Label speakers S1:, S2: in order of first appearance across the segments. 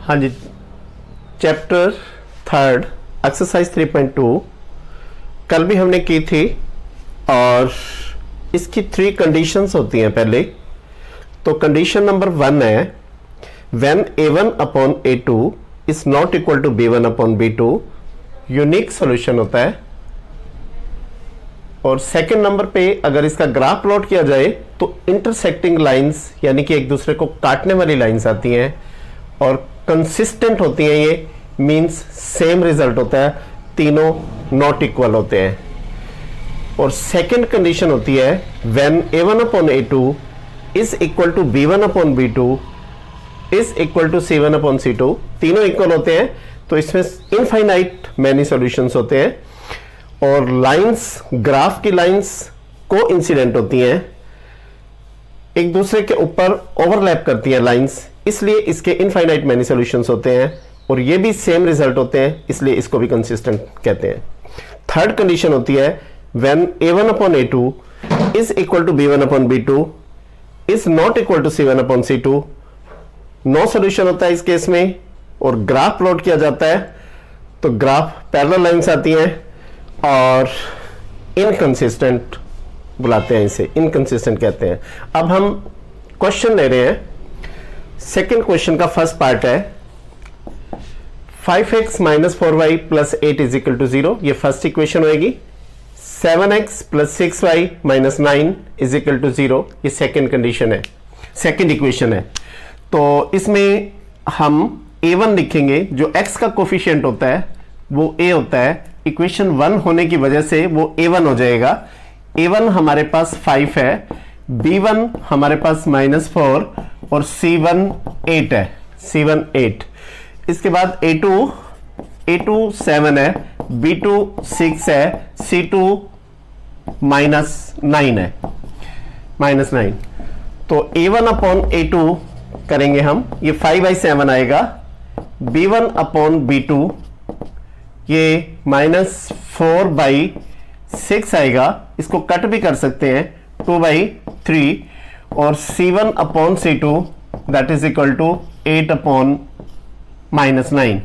S1: हाँ जी, chapter 3 exercise 3.2 कल भी हमने की थी और इसकी 3 कंडीशंस होती हैं। पहले तो कंडीशन नंबर 1 है when a1 upon a2 is not equal to b1 upon b2, unique solution होता है। और सेकंड नंबर पे अगर इसका ग्राफ प्लॉट किया जाए तो इंटरसेक्टिंग लाइंस यानी कि एक दूसरे को काटने वाली लाइंस आती हैं और कंसिस्टेंट होती हैं। ये मींस सेम रिजल्ट होता है, तीनों नॉट इक्वल होते हैं। और सेकंड कंडीशन होती है when a1 upon a2 is equal to b1 upon b2 is equal to c1 upon c2, तीनों इक्वल होते हैं तो इसमें इनफाइनाइट मैनी सॉल्यूशंस होते हैं। और लाइंस, ग्राफ की लाइंस को इंसिडेंट होती हैं, एक दूसरे के ऊपर ओवरलैप करती हैं लाइंस, इसलिए इसके इनफाइनाइट मैनी सॉल्यूशंस होते हैं और ये भी सेम रिजल्ट होते हैं, इसलिए इसको भी कंसिस्टेंट कहते हैं। थर्ड कंडीशन होती है when a1 upon a2 is equal to b1 upon b2 is not equal to c1 upon c2, no solution होता है इस केस में। और ग्राफ प्लॉट किया जाता है तो ग्राफ पैरेलल लाइंस आती हैं और इनकंसिस्टेंट बुलाते हैं, इसे इनकंसिस्टेंट कहते हैं। अब हम क्वेश्चन ले रहे हैं। सेकंड क्वेश्चन का फर्स्ट पार्ट है 5x minus 4y plus 8 is equal to 0, ये फर्स्ट इक्वेशन होगी। 7x plus 6y minus 9 is equal to 0, ये सेकंड कंडीशन है, सेकंड इक्वेशन है। तो इसमें हम a1 लिखेंगे, जो x का कोफिशिएंट होता है वो a होता है, इक्वेशन 1 होने की वजह से वो a1 हो जाएगा। a1 हमारे पास 5 है, b1 हमारे पास -4 और c1 8 है, c1 8। इसके बाद a2 7 है, b2 6 है, c2 -9 है, -9। तो a1 अपॉन a2 करेंगे हम, ये 5/7 आएगा। b1 अपॉन b2 ये -4/6 आएगा, इसको कट भी कर सकते हैं 2/3। और c1 upon c2 that is equal to 8 upon -9।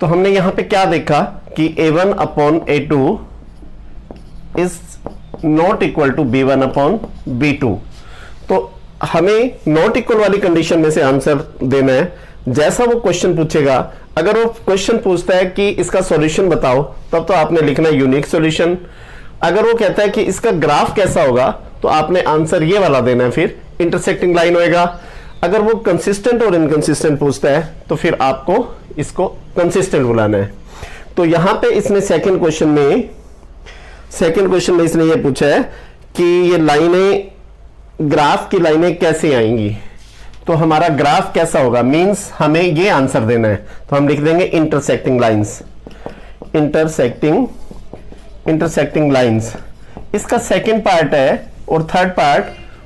S1: तो हमने यहां पे क्या देखा कि a1 upon a2 is not equal to b1 upon b2। तो हमें नॉट इक्वल वाली कंडीशन में से आंसर देना है जैसा वो क्वेश्चन पूछेगा। अगर वो क्वेश्चन पूछता है कि इसका सॉल्यूशन बताओ, तब तो आपने लिखना यूनिक सॉल्यूशन। अगर वो कहता है कि इसका ग्राफ कैसा होगा तो आपने आंसर ये वाला देना है, फिर इंटरसेक्टिंग लाइन होएगा। अगर वो कंसिस्टेंट और इनकंसिस्टेंट पूछता है तो फिर आपको इसको कंसिस्टेंट बुलाना है। तो यहां पे इसने सेकंड क्वेश्चन में इसने ये पूछा है कि ये लाइनें, ग्राफ की लाइनें कैसे आएंगी, तो हमारा ग्राफ कैसा होगा, मींस हमें ये आंसर देना है। तो हम लिख देंगे इंटरसेक्टिंग लाइंस, इंटरसेक्टिंग लाइंस। इसका सेकंड पार्ट है और थर्ड पार्ट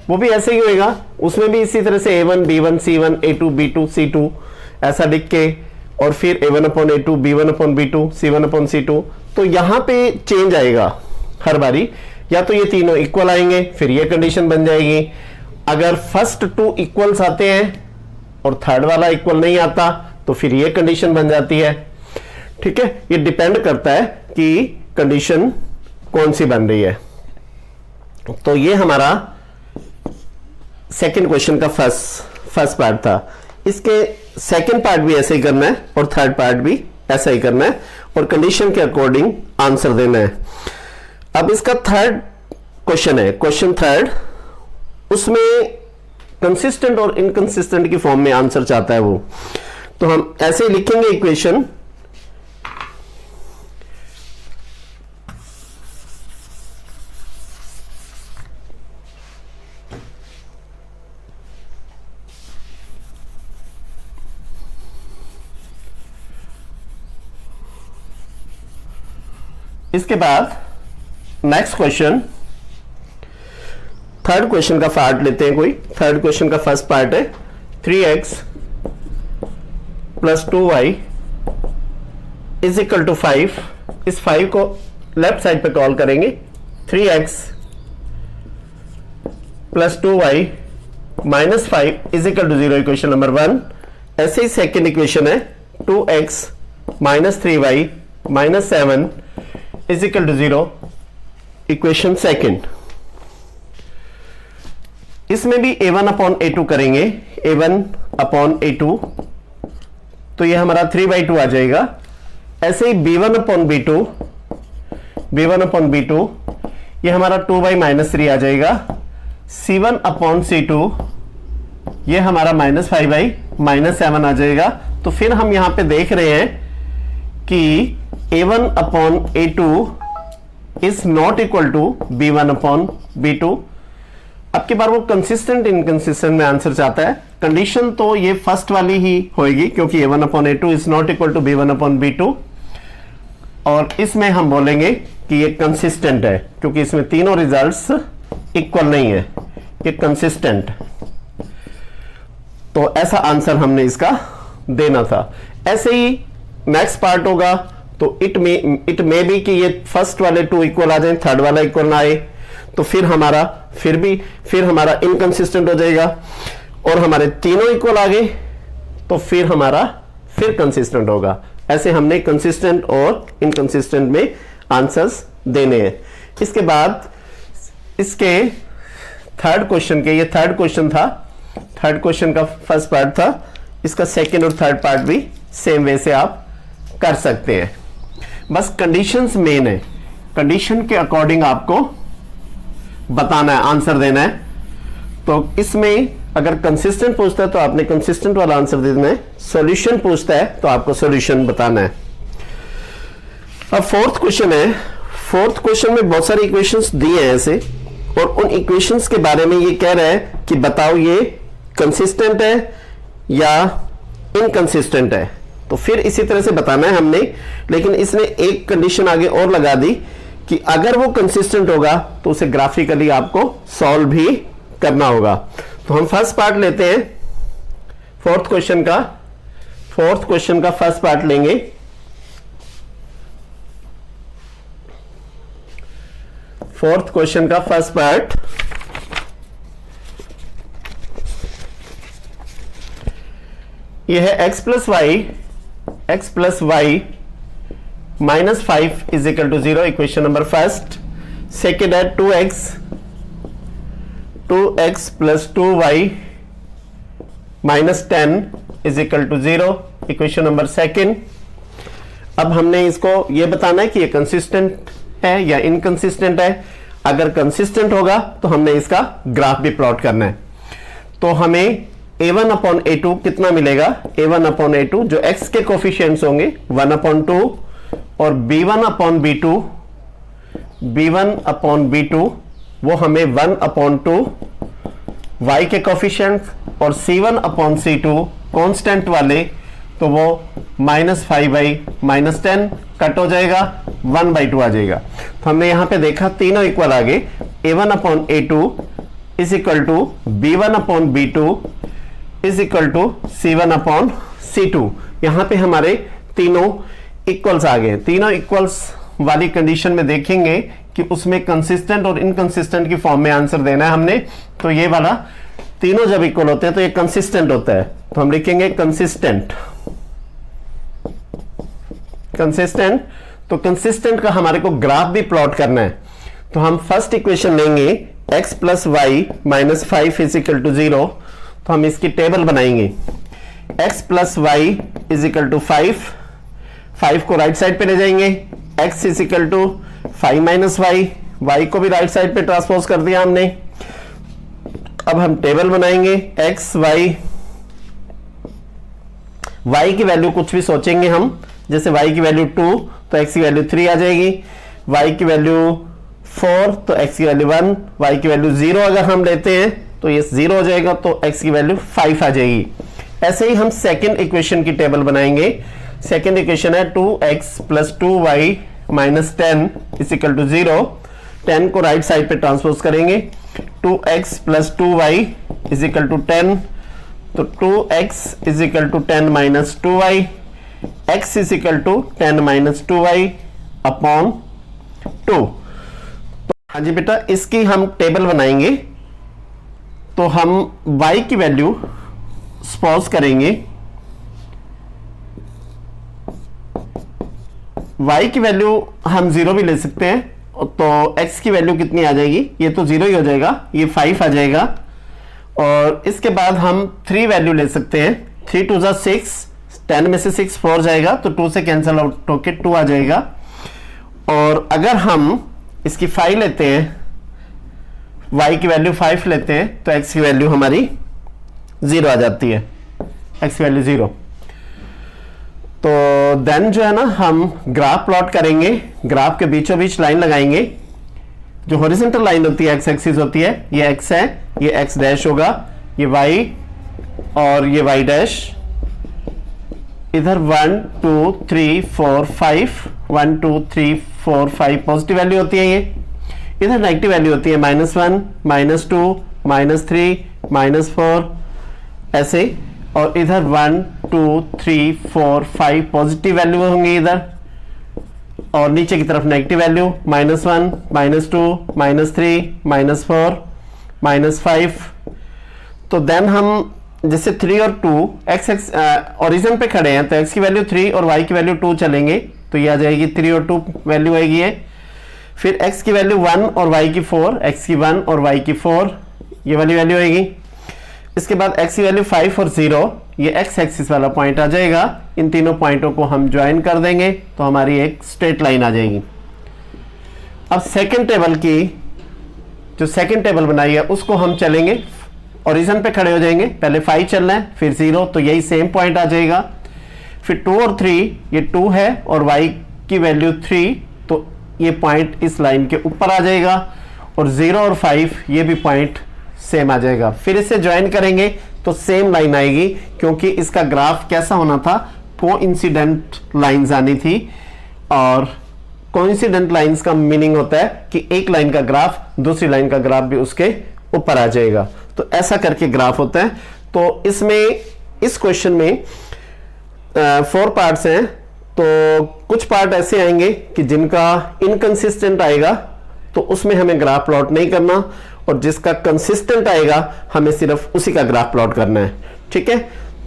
S1: वो भी ऐसे ही होएगा, उसमें भी इसी तरह से a1 b1 c1 a2 b2 c2 ऐसा लिख के, और फिर a1 upon a2 b1 upon b2 c1 upon c2। तो यहां पे चेंज आएगा हर बारी, या तो ये तीनों इक्वल आएंगे फिर ये कंडीशन बन जाएगी। अगर फर्स्ट 2 इक्वल्स आते हैं और थर्ड वाला इक्वल नहीं आता तो फिर ये कंडीशन बन जाती है। ठीक है, ये डिपेंड करता है कि कंडीशन कौन सी बन रही है। तो ये हमारा सेकंड क्वेश्चन का फर्स्ट पार्ट था। इसके सेकंड पार्ट भी ऐसे ही करना है और थर्ड पार्ट भी ऐसा ही करना है और कंडीशन के अकॉर्डिंग आंसर देना है। अब इसका थर्ड क्वेश्चन है, क्वेश्चन थर्ड, उसमें कंसिस्टेंट और इनकंसिस्टेंट की फॉर्म में आंसर चाहता है वो। तो हम ऐसे ही लिखेंगे इक्वेशन, इसके बाद नेक्स्ट क्वेश्चन, थर्ड क्वेश्चन का पार्ट लेते हैं कोई। थर्ड क्वेश्चन का फर्स्ट पार्ट है 3x plus 2y is equal to 5। इस 5 को लेफ्ट साइड पे कॉल करेंगे, 3x plus 2y minus 5 is equal to 0, equation number 1। ऐसे ही सेकेंड इक्वेशन है 2x minus 3y minus 7 is equal to 0, equation second. इसमें भी a1 अपॉन a2 करेंगे, a1 अपॉन a2, तो ये हमारा 3/2 आ जाएगा। ऐसे ही b1 upon b2, b1 upon b2, ये हमारा 2/-3 आ जाएगा। c1 अपॉन c2, ये हमारा -5/-7 आ जाएगा। तो फिर हम यहां पे देख रहे हैं कि a1 upon a2 is not equal to b1 upon b2। अब की बार वो कंसिस्टेंट इनकंसिस्टेंट में आंसर चाहता है। कंडीशन तो ये फर्स्ट वाली ही होएगी, क्योंकि a1 upon a2 is not equal to b1 upon b2, और इसमें हम बोलेंगे कि ये कंसिस्टेंट है, क्योंकि इसमें तीनों रिजल्ट्स इक्वल नहीं है, ये कंसिस्टेंट। तो ऐसा आंसर हमने इसका देना था। ऐसे ही नेक्स्ट पार्ट होगा, तो इट मे बी कि ये फर्स्ट वाले 2 इक्वल आ जाए, थर्ड वाला इक्वल ना आए, तो फिर हमारा इनकंसिस्टेंट हो जाएगा, और हमारे तीनों इक्वल आ गए तो फिर हमारा कंसिस्टेंट होगा। ऐसे हमने कंसिस्टेंट और इनकंसिस्टेंट में आंसर्स देने हैं। इसके बाद इसके थर्ड क्वेश्चन के, ये थर्ड क्वेश्चन था, थर्ड क्वेश्चन का फर्स्ट पार्ट था, इसका सेकेंड और थर्ड पार्ट भी सेम वे से आप कर सकते हैं। बस कंडीशंस मेन है, कंडीशन के अकॉर्डिंग आपको बताना है, आंसर देना है। तो इसमें अगर कंसिस्टेंट पूछता है तो आपने कंसिस्टेंट वाला आंसर दे देना है, सॉल्यूशन पूछता है तो आपको सॉल्यूशन बताना है। अब फोर्थ क्वेश्चन है। फोर्थ क्वेश्चन में बहुत सारे इक्वेशंस दिए हैं ऐसे, और उन इक्वेशंस के बारे में ये कह रहा है कि बताओ ये कंसिस्टेंट है या इनकंसिस्टेंट है। तो फिर इसी तरह से बताना है हमने, लेकिन इसने एक कंडीशन आगे और लगा दी कि अगर वो कंसिस्टेंट होगा तो उसे ग्राफिकली आपको सॉल्व भी करना होगा। तो हम फर्स्ट पार्ट लेते हैं, फोर्थ क्वेश्चन का फर्स्ट पार्ट लेंगे। फोर्थ क्वेश्चन का फर्स्ट पार्ट, यह है x plus y minus 5 is equal to 0, equation number first. Second है 2x plus 2y minus 10 is equal to 0, equation number second. अब हमने इसको ये बताना है कि ये कंसिस्टेंट है या इनकंसिस्टेंट है। अगर कंसिस्टेंट होगा तो हमने इसका ग्राफ भी प्लॉट करना है। तो हमें a1 अपॉन a2 कितना मिलेगा, a1 अपॉन a2 जो x के कोफिशिएंट्स होंगे 1 अपॉन 2, और b1 अपॉन b2 वो हमें 1 अपॉन 2 y के कोफिशिएंट्स, और c1 अपॉन c2 कांस्टेंट वाले, तो वो -5/-10 कट हो जाएगा, 1/2 आ जाएगा। तो हमने यहां पे देखा तीनों इक्वल आ गए, a1 upon a2 is equal to b1 upon b2 is equal to c1 upon c2। यहां पे हमारे तीनों इक्वल्स आ गए। तीनों इक्वल्स वाली कंडीशन में देखेंगे कि उसमें कंसिस्टेंट और इनकंसिस्टेंट की फॉर्म में आंसर देना है हमने। तो ये वाला तीनों जब इक्वल होते हैं तो ये कंसिस्टेंट होता है, तो हम लिखेंगे कंसिस्टेंट। तो कंसिस्टेंट का हमारे को ग्राफ भी प्लॉट करना है। तो हम फर्स्ट इक्वेशन लेंगे x plus y minus 5 is equal to 0। तो हम इसकी टेबल बनाएंगे, x plus y is equal to 5 को राइट साइड पे ले जाएंगे, x is equal to 5 minus y को भी राइट साइड पे ट्रांसपोज कर दिया हमने। अब हम टेबल बनाएंगे x y की वैल्यू कुछ भी सोचेंगे हम, जैसे y की वैल्यू 2 तो x की वैल्यू 3 आ जाएगी, y की वैल्यू 4 तो x की वैल्यू 1, y की वैल्यू 0 अगर हम लेते हैं तो ये 0 हो जाएगा, तो x की वैल्यू 5 आ जाएगी। ऐसे ही हम सेकेंड इक्वेशन की टेबल बनाएंगे। सेकेंड इक्वेशन है 2x plus 2y minus 10 is equal to 0। 10 को राइट साइड पे ट्रांसपोज करेंगे, 2x plus 2y is equal to 10, तो 2x is equal to 10 minus 2y, x is equal to 10 minus 2y upon 2। तो हाँ जी बेटा, इसकी हम टेबल बनाएंगे। तो हम y की वैल्यू सपोज करेंगे y की वैल्यू हम 0 भी ले सकते हैं, तो x की वैल्यू कितनी आ जाएगी, ये तो 0 ही हो जाएगा, ये 5 आ जाएगा। और इसके बाद हम 3 वैल्यू ले सकते हैं, 3 2 जा 6, 10 में से 6 4 जाएगा, तो 2 से कैंसिल आउट होके 2 आ जाएगा। और अगर हम इसकी 5 लेते हैं, y की वैल्यू 5 लेते हैं, तो x की वैल्यू हमारी 0 आ जाती है, x की वैल्यू 0। तो देन जो है ना, हम ग्राफ प्लॉट करेंगे, ग्राफ के बीचों बीच लाइन लगाएंगे। जो हॉरिजॉन्टल लाइन होती है, एक्स एक्सिस होती है, ये x है, ये x डैश होगा, ये y और ये y डैश। इधर 1 2 3 4 5, 1 2 3 4 5 पॉजिटिव वैल्यू होती है ये। इधर नेगेटिव वैल्यू होती है, -1 -2 -3 -4 ऐसे। और इधर 1 2 3 4 5 पॉजिटिव वैल्यू होंगी इधर, और नीचे की तरफ नेगेटिव वैल्यू, -1 -2 -3 -4 -5। तो देन हम जैसे 3 और 2 x ओरिजिन पे खड़े हैं, तो x की वैल्यू 3 और y की वैल्यू 2 चलेंगे, तो ये आ जाएगी 3 और 2 वैल्यू आएगी ये। फिर x की वैल्यू 1 और y की 4, x की 1 और y की 4, ये वाली वैल्यू आएगी। इसके बाद x की वैल्यू 5 और 0, ये x एक्सिस वाला पॉइंट आ जाएगा। इन तीनों पॉइंटों को हम ज्वाइन कर देंगे, तो हमारी एक स्ट्रेट लाइन आ जाएगी। अब सेकंड टेबल की, जो सेकंड टेबल बनाई है, उसको हम चलेंगे, ओरिजिन पे खड़े हो जाएंगे, पहले 5 चलना है, फिर 0, तो यही सेम पॉइंट आ जाएगा। फिर 2 और 3, ये 2 है और y की वैल्यू 3, तो ये पॉइंट इस लाइन के ऊपर आ जाएगा। और 0 और 5, ये भी पॉइंट सेम आ जाएगा। फिर इसे ज्वाइन करेंगे तो सेम लाइन आएगी, क्योंकि इसका ग्राफ कैसा होना था, कोइंसिडेंट लाइंस आनी थी। और कोइंसिडेंट लाइंस का मीनिंग होता है कि एक लाइन का ग्राफ दूसरी लाइन का ग्राफ भी उसके ऊपर आ जाएगा। तो ऐसा करके ग्राफ होता है। तो इसमें, इस क्वेश्चन में 4 पार्ट्स हैं, तो कुछ पार्ट ऐसे आएंगे कि जिनका इनकंसिस्टेंट आएगा, तो उसमें हमें ग्राफ प्लॉट नहीं करना, और जिसका कंसिस्टेंट आएगा हमें सिर्फ उसी का ग्राफ प्लॉट करना है। ठीक है,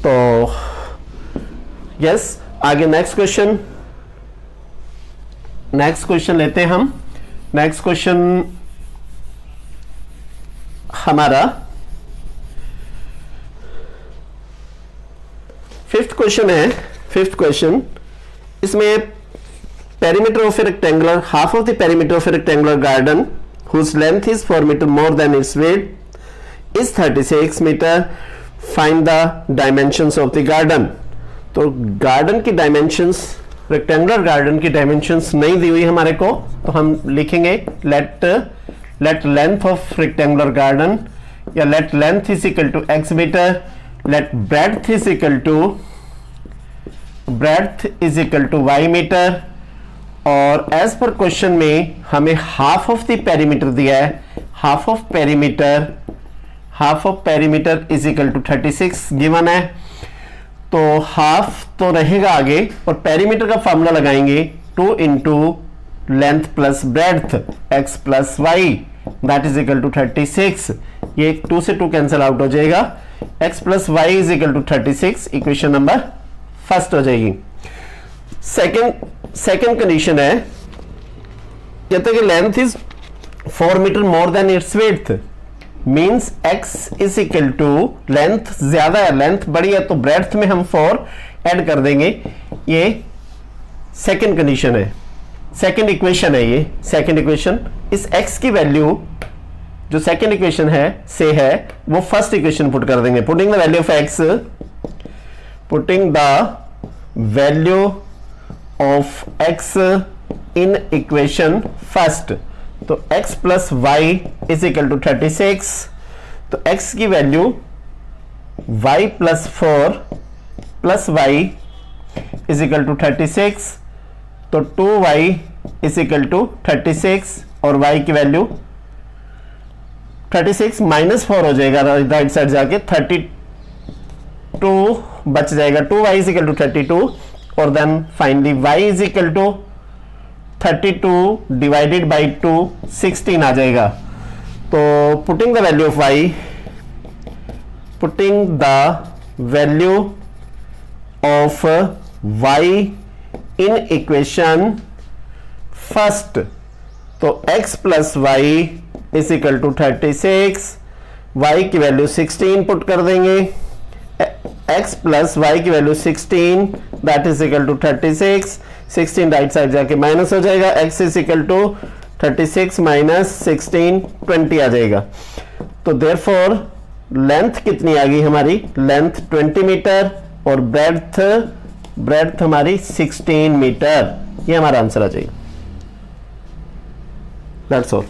S1: तो यस, आगे नेक्स्ट क्वेश्चन लेते हैं हम। नेक्स्ट क्वेश्चन हमारा 5th क्वेश्चन है। 5th क्वेश्चन, इसमें perimeter of A rectangular, half of the perimeter of A rectangular garden whose length is 4 meter more than its width is 36 meter. Find the dimensions of the garden. तो garden की dimensions, rectangular garden की dimensions नहीं दी हुई हमारे को, तो हम लिखेंगे let length of rectangular garden, या let length is equal to x meter, let breadth is equal to y meter। और एज पर क्वेश्चन में हमें हाफ ऑफ द पेरीमीटर दिया है, half of perimeter is equal to 36 given है। तो half तो रहेगा आगे, और पेरीमीटर का फॉर्मूला लगाएंगे 2 into length plus breadth x plus y, that is equal to 36। ये 2 से 2 कैंसिल आउट हो जाएगा, x plus y is equal to 36, equation number first हो जाएगी। सेकेंड कंडीशन है, कहते हैं कि length is 4 metre more than its width, means x is equal to, length ज्यादा है, लेंथ बड़ी है, तो ब्रेड्थ में हम 4 ऐड कर देंगे। ये सेकेंड कंडीशन है, सेकेंड इक्वेशन है। ये सेकेंड इक्वेशन, इस x की वैल्यू जो सेकेंड इक्वेशन है से है, वो फर्स्ट इक्वेशन पुट कर देंगे। Putting the value of x, putting the value of x in equation first, तो x plus y is equal to 36। तो x की value y plus 4 plus y is equal to 36, तो 2y is equal to 36, और y की value 36 minus 4 हो जाएगा right side जाके, 32 बच जाएगा, 2y इज इक्वल टू 32, और then finally y is equal to 32 divided by 2, 16 आ जाएगा। तो putting the value of y, putting the value of y in equation first, तो x plus y is equal to 36, y की value 16 put कर देंगे, x plus y की value 16 that is equal to 36, 16 right side जाके minus हो जाएगा, x is equal to 36 minus 16 20 आ जाएगा। तो देयरफॉर लेंथ कितनी आ गई हमारी, लेंथ 20 मीटर और ब्रेड्थ हमारी 16 मीटर, ये हमारा आंसर आ जाएगा। That's all.